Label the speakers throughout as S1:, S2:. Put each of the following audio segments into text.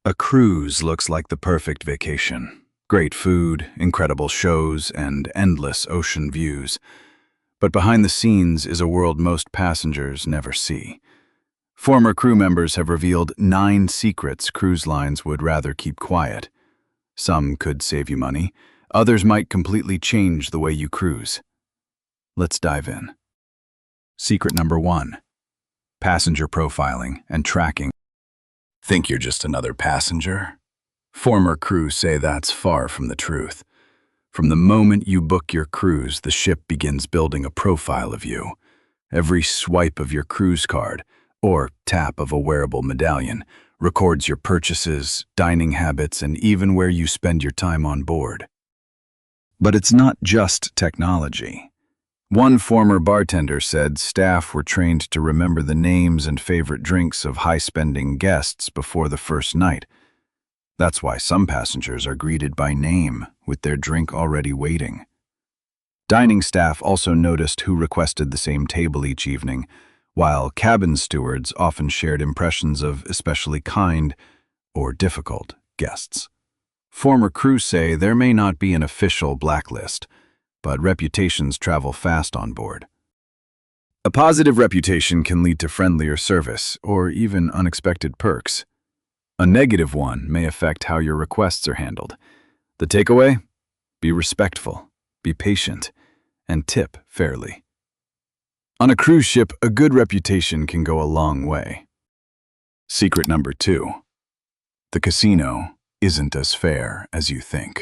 S1: A cruise looks like the perfect vacation. Great food, incredible shows, and endless ocean views. But behind the scenes is a world most passengers never see. Former crew members have revealed 9 secrets cruise lines would rather keep quiet. Some could save you money, others might completely change the way you cruise. Let's dive in. Secret number 1. Passenger profiling and tracking. Think you're just another passenger? Former crews say that's far from the truth. From the moment you book your cruise, the ship begins building a profile of you. Every swipe of your cruise card, or tap of a wearable medallion, records your purchases, dining habits, and even where you spend your time on board. But it's not just technology. One former bartender said staff were trained to remember the names and favorite drinks of high-spending guests before the first night. That's why some passengers are greeted by name, with their drink already waiting. Dining staff also noticed who requested the same table each evening, while cabin stewards often shared impressions of especially kind or difficult guests. Former crews say there may not be an official blacklist, but reputations travel fast on board. A positive reputation can lead to friendlier service or even unexpected perks. A negative one may affect how your requests are handled. The takeaway? Be respectful, be patient, and tip fairly. On a cruise ship, a good reputation can go a long way. Secret number 2. The casino isn't as fair as you think.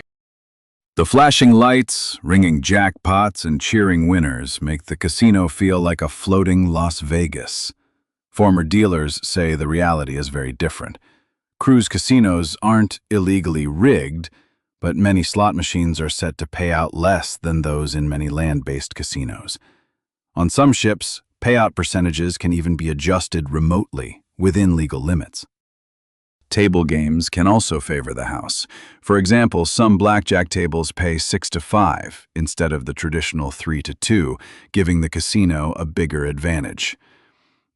S1: The flashing lights, ringing jackpots, and cheering winners make the casino feel like a floating Las Vegas. Former dealers say the reality is very different. Cruise casinos aren't illegally rigged, but many slot machines are set to pay out less than those in many land-based casinos. On some ships, payout percentages can even be adjusted remotely within legal limits. Table games can also favor the house. For example, some blackjack tables pay 6-5 instead of the traditional 3-2, giving the casino a bigger advantage.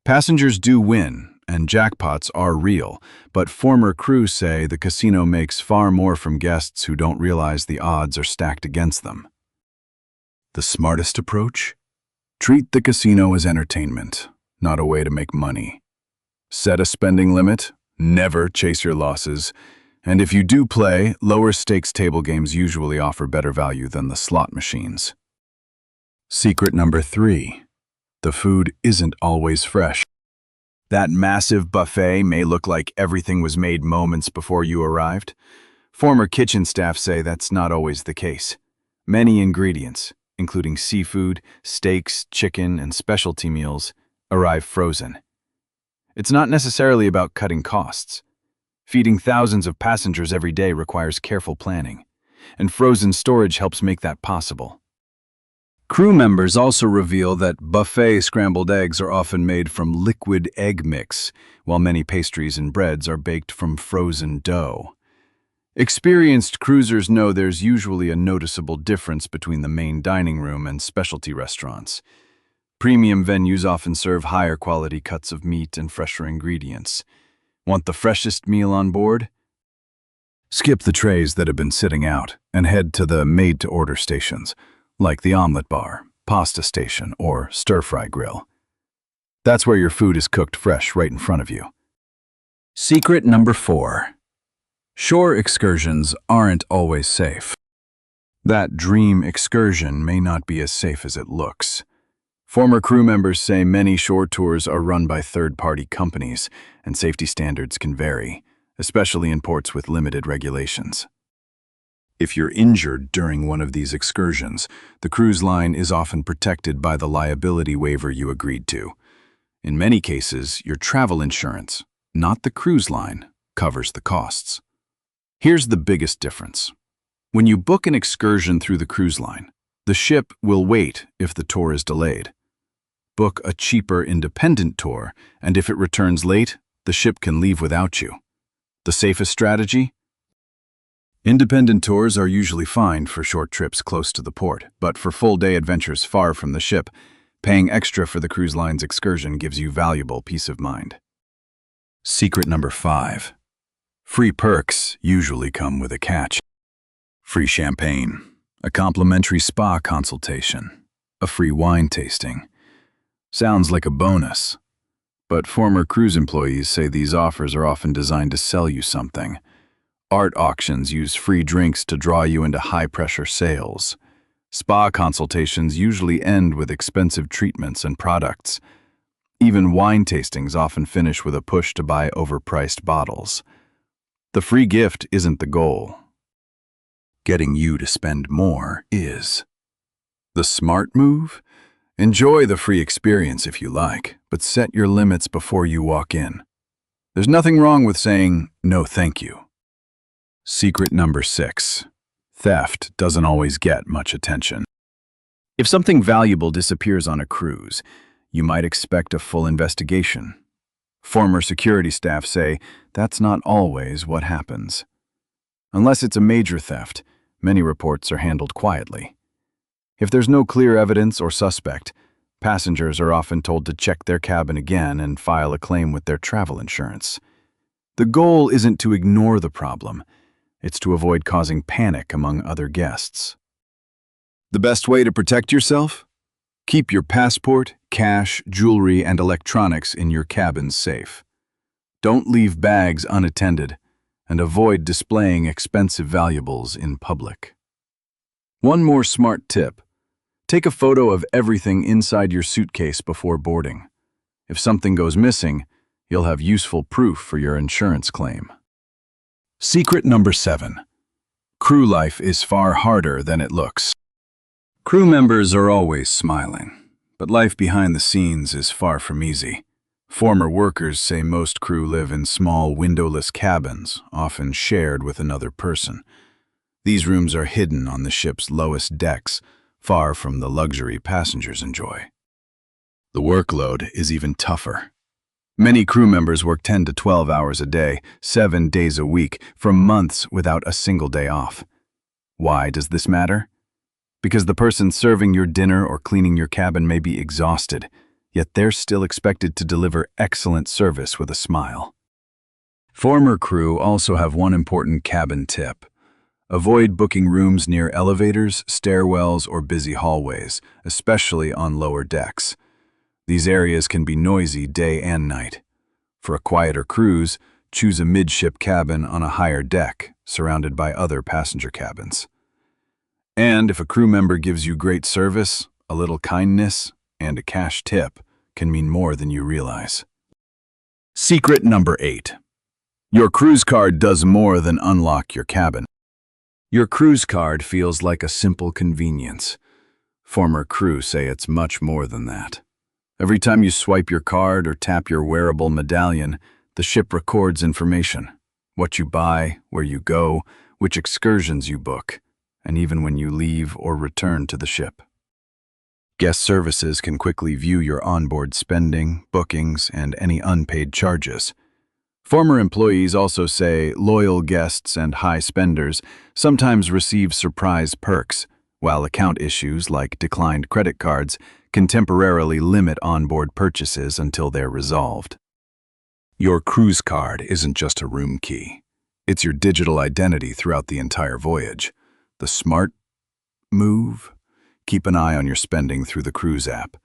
S1: Passengers do win, and jackpots are real, but former crews say the casino makes far more from guests who don't realize the odds are stacked against them. The smartest approach? Treat the casino as entertainment, not a way to make money. Set a spending limit. Never chase your losses, and if you do play, lower stakes table games usually offer better value than the slot machines. Secret number 3. The food isn't always fresh. That massive buffet may look like everything was made moments before you arrived. Former kitchen staff say that's not always the case. Many ingredients, including seafood, steaks, chicken, and specialty meals, arrive frozen. It's not necessarily about cutting costs. Feeding thousands of passengers every day requires careful planning, and frozen storage helps make that possible. Crew members also reveal that buffet scrambled eggs are often made from liquid egg mix, while many pastries and breads are baked from frozen dough. Experienced cruisers know there's usually a noticeable difference between the main dining room and specialty restaurants. Premium venues often serve higher quality cuts of meat and fresher ingredients. Want the freshest meal on board? Skip the trays that have been sitting out and head to the made-to-order stations, like the omelet bar, pasta station, or stir-fry grill. That's where your food is cooked fresh right in front of you. Secret number 4. Shore excursions aren't always safe. That dream excursion may not be as safe as it looks. Former crew members say many shore tours are run by third-party companies, and safety standards can vary, especially in ports with limited regulations. If you're injured during one of these excursions, the cruise line is often protected by the liability waiver you agreed to. In many cases, your travel insurance, not the cruise line, covers the costs. Here's the biggest difference. When you book an excursion through the cruise line, the ship will wait if the tour is delayed. Book a cheaper independent tour, and if it returns late, the ship can leave without you. The safest strategy? Independent tours are usually fine for short trips close to the port, but for full-day adventures far from the ship, paying extra for the cruise line's excursion gives you valuable peace of mind. Secret number 5. Free perks usually come with a catch. Free champagne, a complimentary spa consultation, a free wine tasting. Sounds like a bonus, but former cruise employees say these offers are often designed to sell you something. Art auctions use free drinks to draw you into high-pressure sales. Spa consultations usually end with expensive treatments and products. Even wine tastings often finish with a push to buy overpriced bottles. The free gift isn't the goal. Getting you to spend more is. The smart move? Enjoy the free experience if you like, but set your limits before you walk in. There's nothing wrong with saying, no thank you. Secret number 6. Theft doesn't always get much attention. If something valuable disappears on a cruise, you might expect a full investigation. Former security staff say that's not always what happens. Unless it's a major theft, many reports are handled quietly. If there's no clear evidence or suspect, passengers are often told to check their cabin again and file a claim with their travel insurance. The goal isn't to ignore the problem. It's to avoid causing panic among other guests. The best way to protect yourself? Keep your passport, cash, jewelry, and electronics in your cabin safe. Don't leave bags unattended, and avoid displaying expensive valuables in public. One more smart tip. Take a photo of everything inside your suitcase before boarding. If something goes missing, you'll have useful proof for your insurance claim. Secret number 7. Crew life is far harder than it looks. Crew members are always smiling, but life behind the scenes is far from easy. Former workers say most crew live in small, windowless cabins, often shared with another person. These rooms are hidden on the ship's lowest decks, far from the luxury passengers enjoy. The workload is even tougher. Many crew members work 10 to 12 hours a day, 7 days a week, for months without a single day off. Why does this matter? Because the person serving your dinner or cleaning your cabin may be exhausted, yet they're still expected to deliver excellent service with a smile. Former crew also have one important cabin tip. Avoid booking rooms near elevators, stairwells, or busy hallways, especially on lower decks. These areas can be noisy day and night. For a quieter cruise, choose a midship cabin on a higher deck, surrounded by other passenger cabins. And if a crew member gives you great service, a little kindness, and a cash tip can mean more than you realize. Secret number 8. Your cruise card does more than unlock your cabin. Your cruise card feels like a simple convenience. Former crew say it's much more than that. Every time you swipe your card or tap your wearable medallion, the ship records information. What you buy, where you go, which excursions you book, and even when you leave or return to the ship. Guest services can quickly view your onboard spending, bookings, and any unpaid charges. Former employees also say loyal guests and high spenders sometimes receive surprise perks, while account issues like declined credit cards can temporarily limit onboard purchases until they're resolved. Your cruise card isn't just a room key. It's your digital identity throughout the entire voyage. The smart move? Keep an eye on your spending through the cruise app.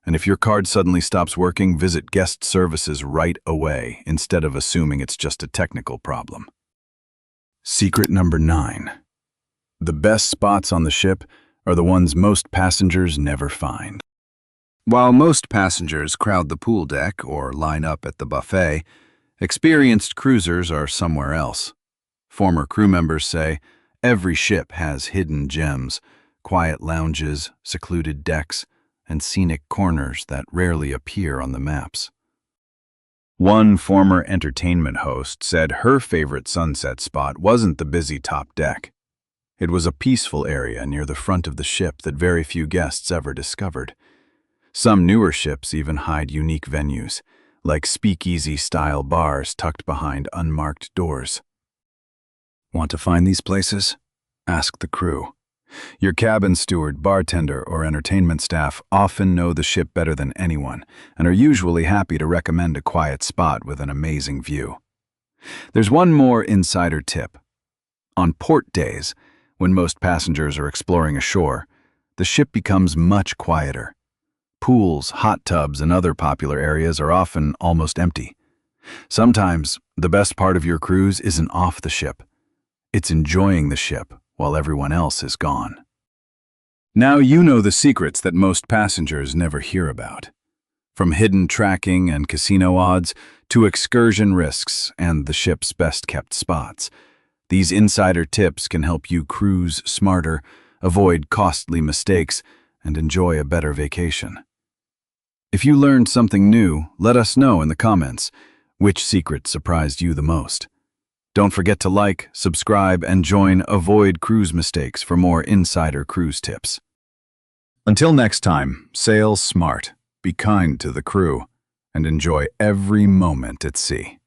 S1: And if your card suddenly stops working, visit guest services right away instead of assuming it's just a technical problem. Secret number 9. The best spots on the ship are the ones most passengers never find. While most passengers crowd the pool deck or line up at the buffet, experienced cruisers are somewhere else. Former crew members say every ship has hidden gems, quiet lounges, secluded decks, and scenic corners that rarely appear on the maps. One former entertainment host said her favorite sunset spot wasn't the busy top deck. It was a peaceful area near the front of the ship that very few guests ever discovered. Some newer ships even hide unique venues, like speakeasy-style bars tucked behind unmarked doors. Want to find these places? Ask the crew. Your cabin steward, bartender, or entertainment staff often know the ship better than anyone and are usually happy to recommend a quiet spot with an amazing view. There's one more insider tip. On port days, when most passengers are exploring ashore, the ship becomes much quieter. Pools, hot tubs, and other popular areas are often almost empty. Sometimes, the best part of your cruise isn't off the ship. It's enjoying the ship while everyone else is gone. Now you know the secrets that most passengers never hear about. From hidden tracking and casino odds to excursion risks and the ship's best-kept spots, these insider tips can help you cruise smarter, avoid costly mistakes, and enjoy a better vacation. If you learned something new, let us know in the comments. Which secret surprised you the most? Don't forget to like, subscribe, and join Avoid Cruise Mistakes for more insider cruise tips. Until next time, sail smart, be kind to the crew, and enjoy every moment at sea.